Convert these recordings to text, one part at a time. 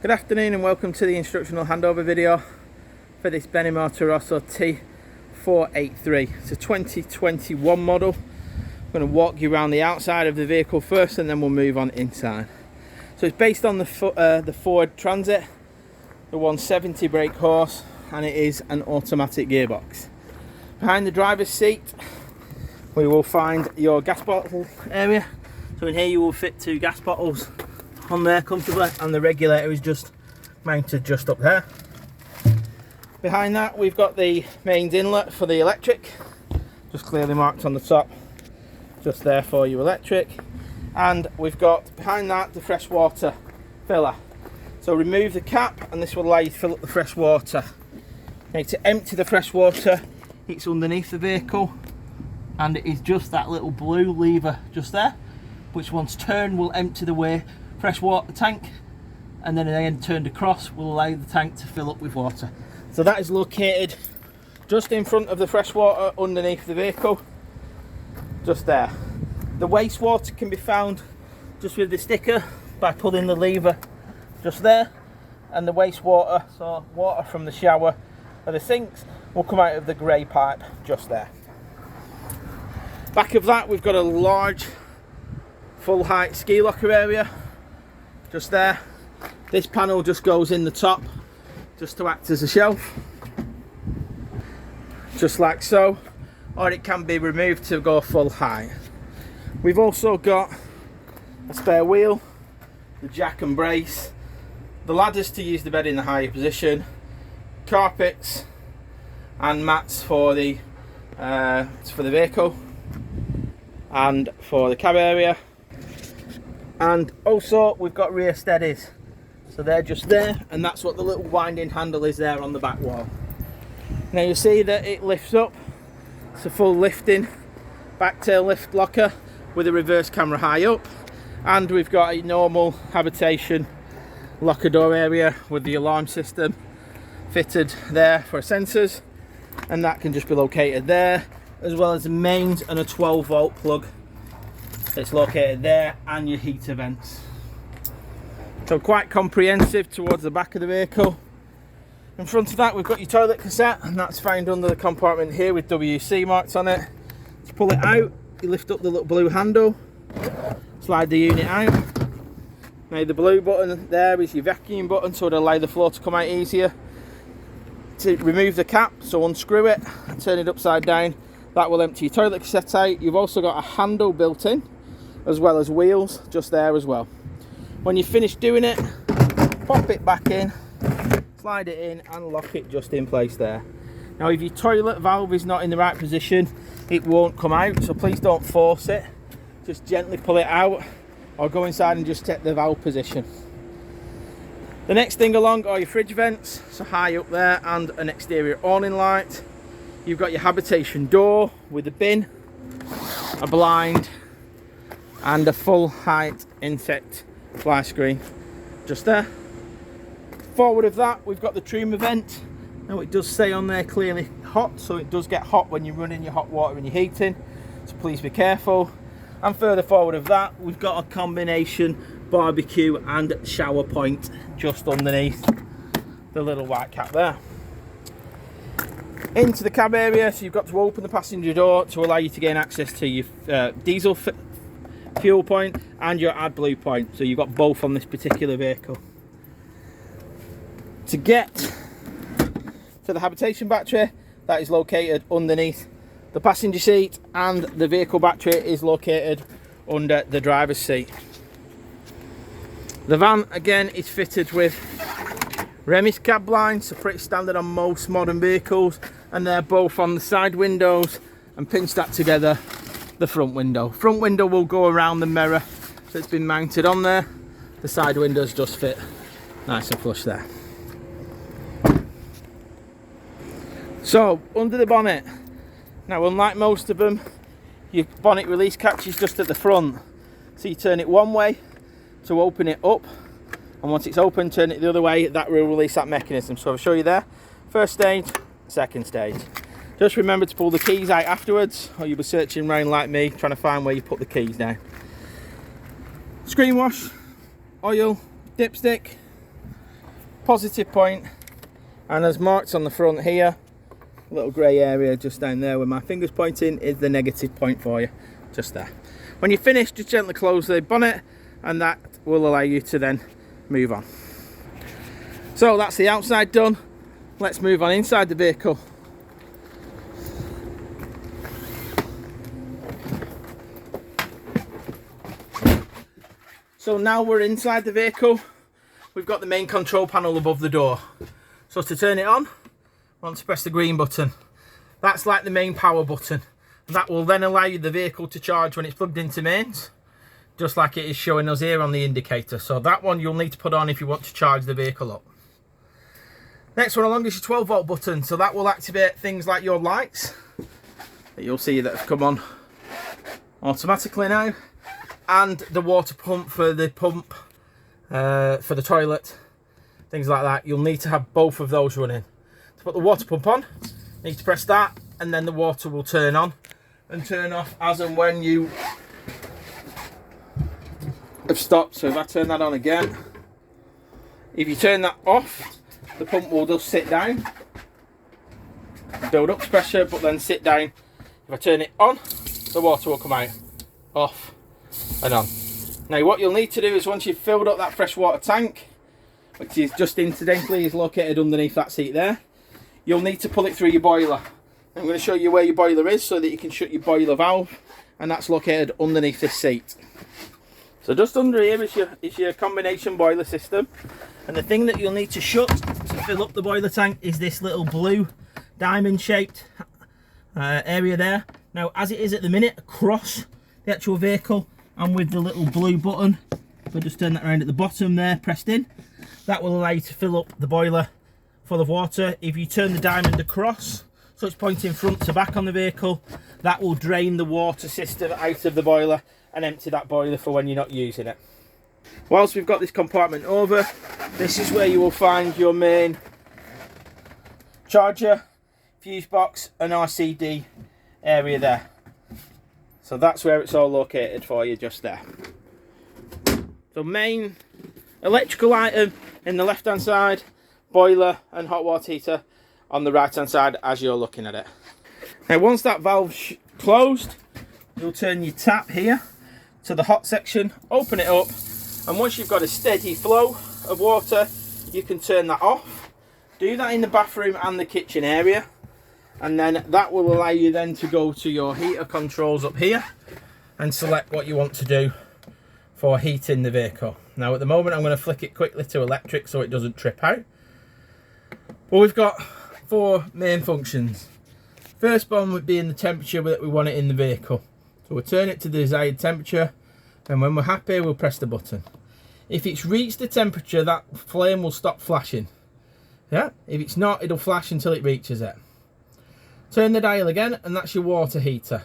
Good afternoon and welcome to the instructional handover video for this Emm-Bee Motorhome T483. It's a 2021 model. I'm going to walk you around the outside of the vehicle first and then we'll move on inside. So it's based on the Ford Transit, the 170 brake horse, and it is an automatic gearbox. Behind the driver's seat we will find your gas bottle area. So in here you will fit 2 gas bottles on there comfortably, and the regulator is just mounted just up there. Behind that we've got the mains inlet for the electric, just clearly marked on the top, just there for your electric. And we've got behind that the fresh water filler. So remove the cap and this will allow you to fill up the fresh water. Now to empty the fresh water, it's underneath the vehicle and it is just that little blue lever just there, which once turned will empty the fresh water tank, and then again turned across will allow the tank to fill up with water. So that is located just in front of the fresh water underneath the vehicle, just there. The wastewater can be found just with the sticker by pulling the lever just there, and the wastewater, so water from the shower or the sinks, will come out of the grey pipe just there. Back of that we've got a large full height ski locker area just there. This panel just goes in the top just to act as a shelf, just like so, or it can be removed to go full height. We've also got a spare wheel, the jack and brace, the ladders to use the bed in the higher position, carpets and mats for the vehicle and for the cab area. And also we've got rear steadies, so they're just there, and that's what the little winding handle is there on the back wall. Now you see that it lifts up, it's a full lifting back tail lift locker with a reverse camera high up, and we've got a normal habitation locker door area with the alarm system fitted there for sensors, and that can just be located there, as well as the mains and a 12-volt plug. It's located there, and your heater vents. So quite comprehensive towards the back of the vehicle. In front of that we've got your toilet cassette, and that's found under the compartment here with WC marks on it. To pull it out, you lift up the little blue handle, slide the unit out. Now the blue button there is your vacuum button, so it'll allow the floor to come out easier. To remove the cap, so unscrew it and turn it upside down. That will empty your toilet cassette out. You've also got a handle built in, as well as wheels just there as well. When you finish doing it, pop it back in, slide it in and lock it just in place there. Now if your toilet valve is not in the right position, it won't come out, so please don't force it. Just gently pull it out or go inside and just check the valve position. The next thing along are your fridge vents, so high up there, and an exterior awning light. You've got your habitation door with a bin, a blind, and a full height insect fly screen just there. Forward of that we've got the truma vent. Now it does say on there clearly hot, so it does get hot when you're running your hot water and your heating, so please be careful. And further forward of that we've got a combination barbecue and shower point just underneath the little white cap there. Into the cab area, so you've got to open the passenger door to allow you to gain access to your diesel fuel point and your AdBlue point, so you've got both on this particular vehicle. To get to the habitation battery, that is located underneath the passenger seat, and the vehicle battery is located under the driver's seat. The van again is fitted with Remis cab blinds, so pretty standard on most modern vehicles, and they're both on the side windows, and pinch that together the front window. Front window will go around the mirror, so it's been mounted on there. The side windows just fit nice and flush there. So under the bonnet, now unlike most of them, your bonnet release catch is just at the front, so you turn it one way to open it up, and once it's open turn it the other way, that will release that mechanism. So I'll show you there, first stage, second stage. Just remember to pull the keys out afterwards, or you'll be searching around like me trying to find where you put the keys down. Screen wash, oil, dipstick, positive point, and as marked on the front here, a little grey area just down there where my finger's pointing is the negative point for you, just there. When you're finished, just gently close the bonnet, and that will allow you to then move on. So that's the outside done. Let's move on inside the vehicle. So now we're inside the vehicle. We've got the main control panel above the door. So to turn it on, I want to press the green button. That's like the main power button. That will then allow you the vehicle to charge when it's plugged into mains, just like it is showing us here on the indicator. So that one you'll need to put on if you want to charge the vehicle up. Next one along is your 12 volt button. So that will activate things like your lights that you'll see that have come on automatically now, and the water pump for the for the toilet, things like that. You'll need to have both of those running. To put the water pump on, you need to press that, and then the water will turn on and turn off as and when you have stopped. So if I turn that on again, if you turn that off, the pump will just sit down, build up pressure, but then sit down. If I turn it on, the water will come out, off and on. Now what you'll need to do is, once you've filled up that freshwater tank, which is just incidentally is located underneath that seat there, you'll need to pull it through your boiler. I'm going to show you where your boiler is so that you can shut your boiler valve, and that's located underneath this seat. So just under here is your combination boiler system, and the thing that you'll need to shut to fill up the boiler tank is this little blue diamond shaped area there. Now as it is at the minute across the actual vehicle, and with the little blue button, if I just turn that around at the bottom there pressed in, that will allow you to fill up the boiler full of water. If you turn the diamond across so it's pointing front to back on the vehicle, that will drain the water system out of the boiler and empty that boiler for when you're not using it. Whilst we've got this compartment over, this is where you will find your main charger, fuse box and RCD area there. So that's where it's all located for you, just there. So main electrical item in the left hand side, boiler and hot water heater on the right hand side as you're looking at it. Now once that valve's closed, you'll turn your tap here to the hot section, open it up, and once you've got a steady flow of water, you can turn that off. Do that in the bathroom and the kitchen area, and then that will allow you then to go to your heater controls up here and select what you want to do for heating the vehicle. Now at the moment I'm going to flick it quickly to electric so it doesn't trip out. Well, we've got 4 main functions. First one would be in the temperature that we want it in the vehicle. So we'll turn it to the desired temperature, and when we're happy we'll press the button. If it's reached the temperature, that flame will stop flashing. Yeah, if it's not, it'll flash until it reaches it. Turn the dial again, and that's your water heater.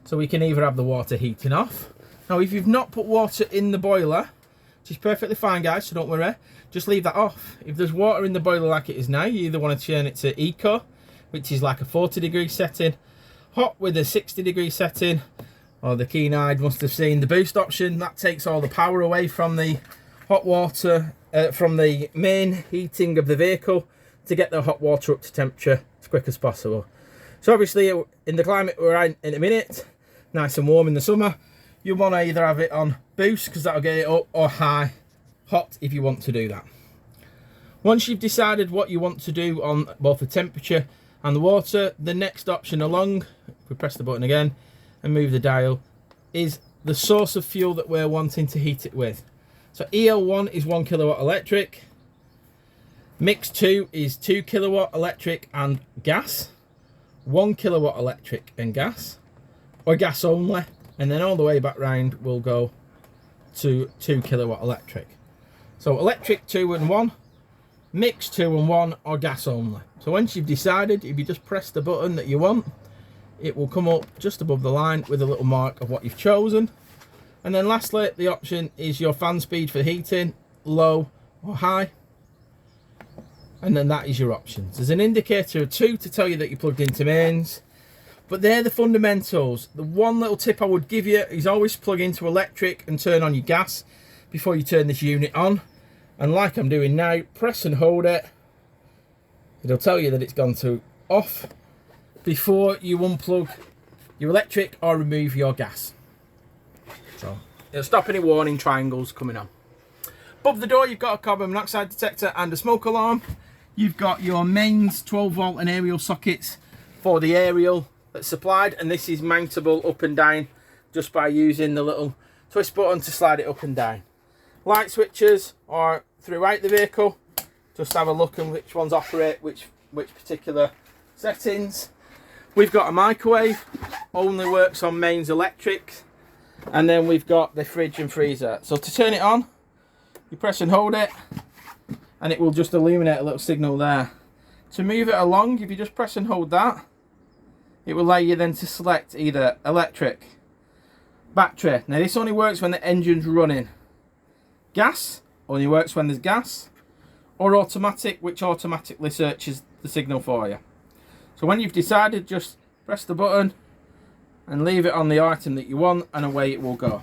So we can either have the water heating off. Now if you've not put water in the boiler, which is perfectly fine guys, so don't worry, just leave that off. If there's water in the boiler like it is now, you either want to turn it to Eco, which is like a 40-degree setting, hot with a 60-degree setting, or the keen-eyed must have seen the boost option. That takes all the power away from the hot water, from the main heating of the vehicle, to get the hot water up to temperature as quick as possible. So obviously in the climate we're in a minute, nice and warm in the summer, you want to either have it on boost because that'll get it up, or high, hot if you want to do that. Once you've decided what you want to do on both the temperature and the water, the next option along, if we press the button again and move the dial, is the source of fuel that we're wanting to heat it with. So EL1 is 1 kilowatt electric, Mix 2 is 2 kilowatt electric and gas, 1 kilowatt electric and gas, or gas only, and then all the way back round we'll go to 2 kilowatt electric. So electric 2 and 1, mix 2 and 1, or gas only. So once you've decided, if you just press the button that you want, it will come up just above the line with a little mark of what you've chosen. And then lastly, the option is your fan speed for heating, low or high. And then that is your options. There's an indicator of 2 to tell you that you're plugged into mains. But they're the fundamentals. The one little tip I would give you is always plug into electric and turn on your gas before you turn this unit on. and like I'm doing now, press and hold it. It'll tell you that it's gone to off before you unplug your electric or remove your gas. So it'll stop any warning triangles coming on. Above the door, you've got a carbon monoxide detector and a smoke alarm. You've got your mains 12 volt and aerial sockets for the aerial that's supplied, and this is mountable up and down just by using the little twist button to slide it up and down. Light switches are throughout the vehicle. Just have a look and which ones operate which particular settings. We've got a microwave, only works on mains electric, and then we've got the fridge and freezer. So to turn it on, you press and hold it and it will just illuminate a little signal there. To move it along, if you just press and hold that, it will allow you then to select either electric, battery. Now this only works when the engine's running. Gas only works when there's gas, or automatic, which automatically searches the signal for you. So when you've decided, just press the button and leave it on the item that you want, and away it will go.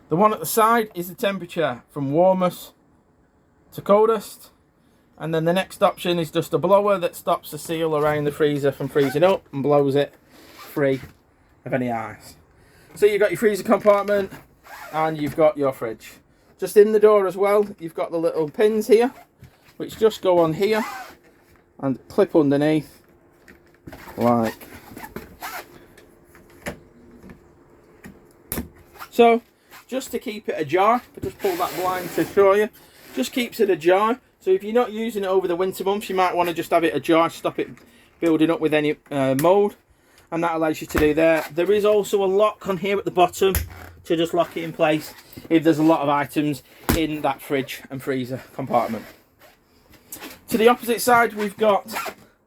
The one at the side is the temperature from warmest to coldest, and then the next option is just a blower that stops the seal around the freezer from freezing up and blows it free of any ice. So you've got your freezer compartment and you've got your fridge. Just in the door as well, you've got the little pins here which just go on here and clip underneath like so. Just to keep it ajar, I just pull that blind to show you, just keeps it ajar. So if you're not using it over the winter months, you might want to just have it ajar, stop it building up with any mould, and that allows you to do there. There is also a lock on here at the bottom to just lock it in place if there's a lot of items in that fridge and freezer compartment. To the opposite side, we've got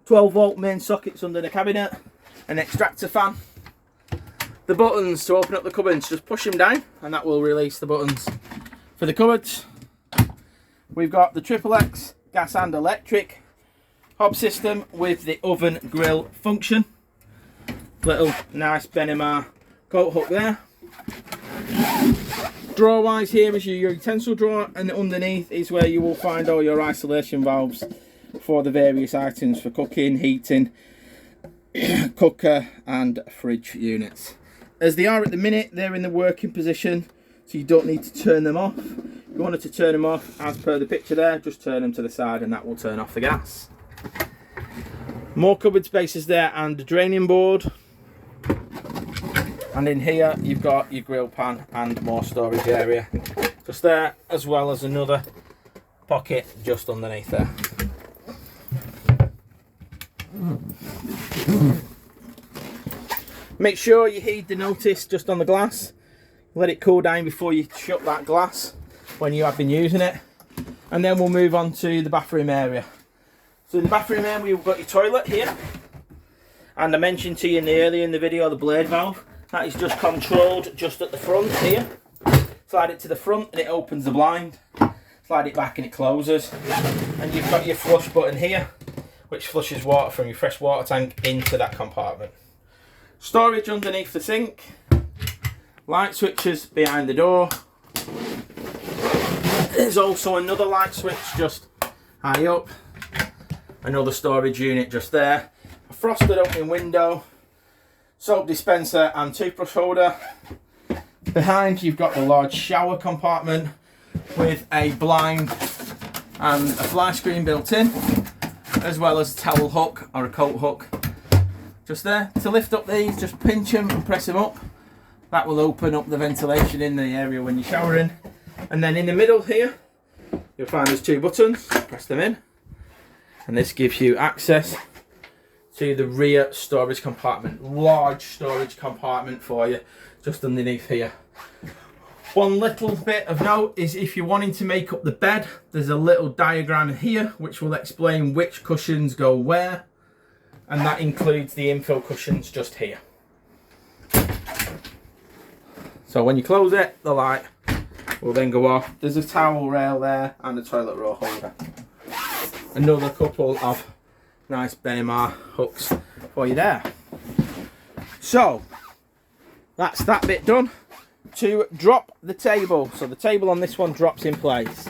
12 volt main sockets under the cabinet, an extractor fan. The buttons to open up the cupboards, just push them down and that will release the buttons for the cupboards. We've got the XXX gas and electric hob system with the oven grill function. Little nice Benema coat hook there. Drawer wise, here is your utensil drawer, and underneath is where you will find all your isolation valves for the various items for cooking, heating, cooker and fridge units. As they are at the minute, they're in the working position, so you don't need to turn them off. If you wanted to turn them off, as per the picture there, just turn them to the side and that will turn off the gas. More cupboard spaces there and a draining board. And in here, you've got your grill pan and more storage area just there, as well as another pocket just underneath there. Make sure you heed the notice just on the glass. Let it cool down before you shut that glass when you have been using it. And then we'll move on to the bathroom area. So in the bathroom area, we've got your toilet here. And I mentioned to you earlier in the video the blade valve. That is just controlled just at the front here. Slide it to the front and it opens the blind. Slide it back and it closes. And you've got your flush button here, which flushes water from your fresh water tank into that compartment. Storage underneath the sink, light switches behind the door. There's also another light switch just high up, another storage unit just there, a frosted opening window, soap dispenser and toothbrush holder. Behind you've got the large shower compartment with a blind and a fly screen built in, as well as a towel hook or a coat hook. Just there. To lift up these, just pinch them and press them up. That will open up the ventilation in the area when you're showering. And then in the middle here, you'll find there's two buttons. Press them in. And this gives you access to the rear storage compartment. Large storage compartment for you, just underneath here. One little bit of note is if you're wanting to make up the bed, there's a little diagram here which will explain which cushions go where. And that includes the infill cushions just here. So when you close it, the light will then go off. There's a towel rail there and a toilet roll holder. Another couple of nice Benema hooks for you there. So that's that bit done. To drop the table, so the table on this one drops in place.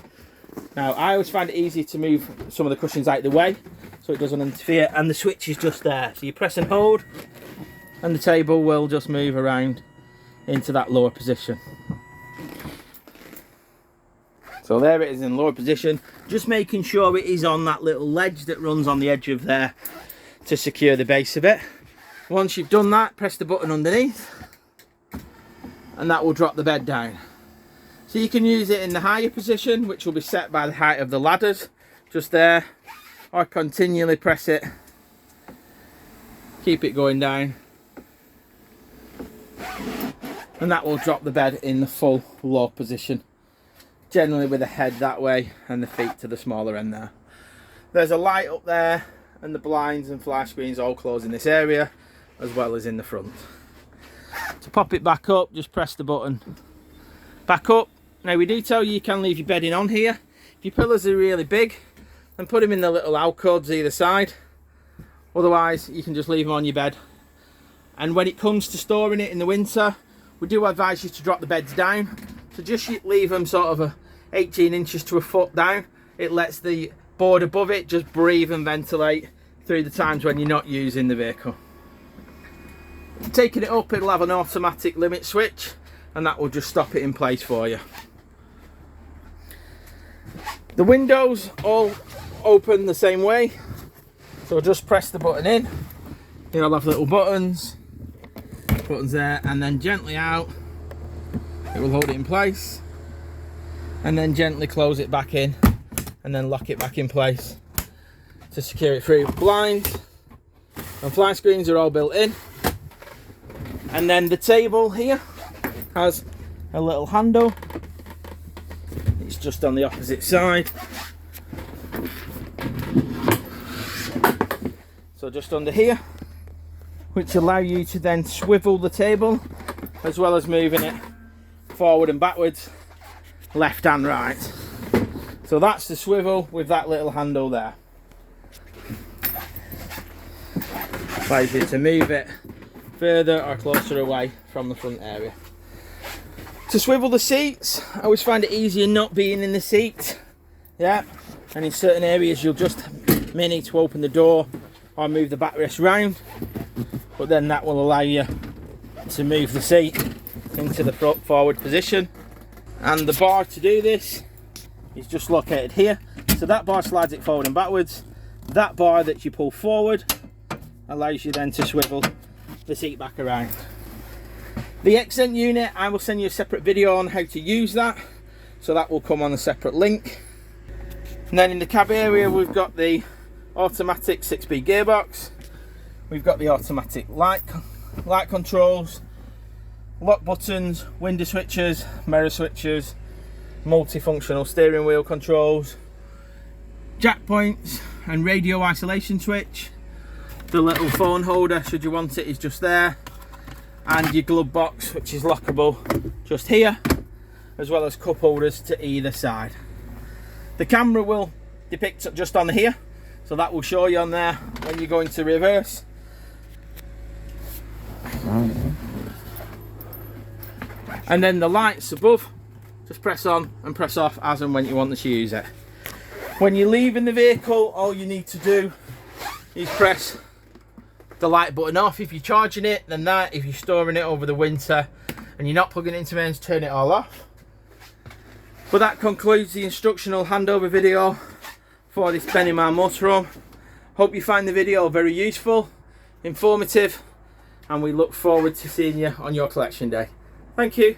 Now, I always find it easy to move some of the cushions out of the way so it doesn't interfere, and the switch is just there. So you press and hold, and the table will just move around into that lower position. So there it is in lower position, just making sure it is on that little ledge that runs on the edge of there to secure the base of it. Once you've done that, press the button underneath and that will drop the bed down. So you can use it in the higher position, which will be set by the height of the ladders, just there, or continually press it, keep it going down, and that will drop the bed in the full low position. Generally with the head that way and the feet to the smaller end there. There's a light up there and the blinds and fly screens all closed in this area as well as in the front. To pop it back up, just press the button. Back up. Now we do tell you you can leave your bedding on here. If your pillows are really big, then put them in the little alcoves either side. Otherwise you can just leave them on your bed. And when it comes to storing it in the winter, we do advise you to drop the beds down. So just leave them sort of 18 inches to a foot down. It lets the board above it just breathe and ventilate through the times when you're not using the vehicle. Taking it up, it'll have an automatic limit switch and that will just stop it in place for you. The windows all open the same way. So just press the button in. You'll have little buttons there, and then gently out. It will hold it in place and then gently close it back in and then lock it back in place to secure it through. Blinds and fly screens are all built in, and then the table here has a little handle. It's just on the opposite side, so just under here, which allow you to then swivel the table as well as moving it forward and backwards, left and right. So that's the swivel with that little handle there. Allows you to move it further or closer away from the front area. To swivel the seats, I always find it easier not being in the seat. Yeah, and in certain areas you'll just may need to open the door or move the backrest round, but then that will allow you to move the seat into the front forward position. And the bar to do this is just located here. So that bar slides it forward and backwards. That bar that you pull forward allows you then to swivel the seat back around. The accent unit, I will send you a separate video on how to use that, so that will come on a separate link. And then in the cab area we've got the automatic 6-speed gearbox, we've got the automatic light controls, lock buttons, window switches, mirror switches, multifunctional steering wheel controls, jack points and radio isolation switch. The little phone holder, should you want it, is just there, and your glove box, which is lockable, just here, as well as cup holders to either side. The camera will depict just on here, so that will show you on there when you're going to reverse. And then the lights above, just press on and press off as and when you want to use it. When you're leaving the vehicle, all you need to do is press the light button off if you're charging it, then that, if you're storing it over the winter and you're not plugging it into mains, turn it all off. But that concludes the instructional handover video for this Emm-Bee Motorhome. Hope you find the video very useful, informative, and we look forward to seeing you on your collection day. Thank you.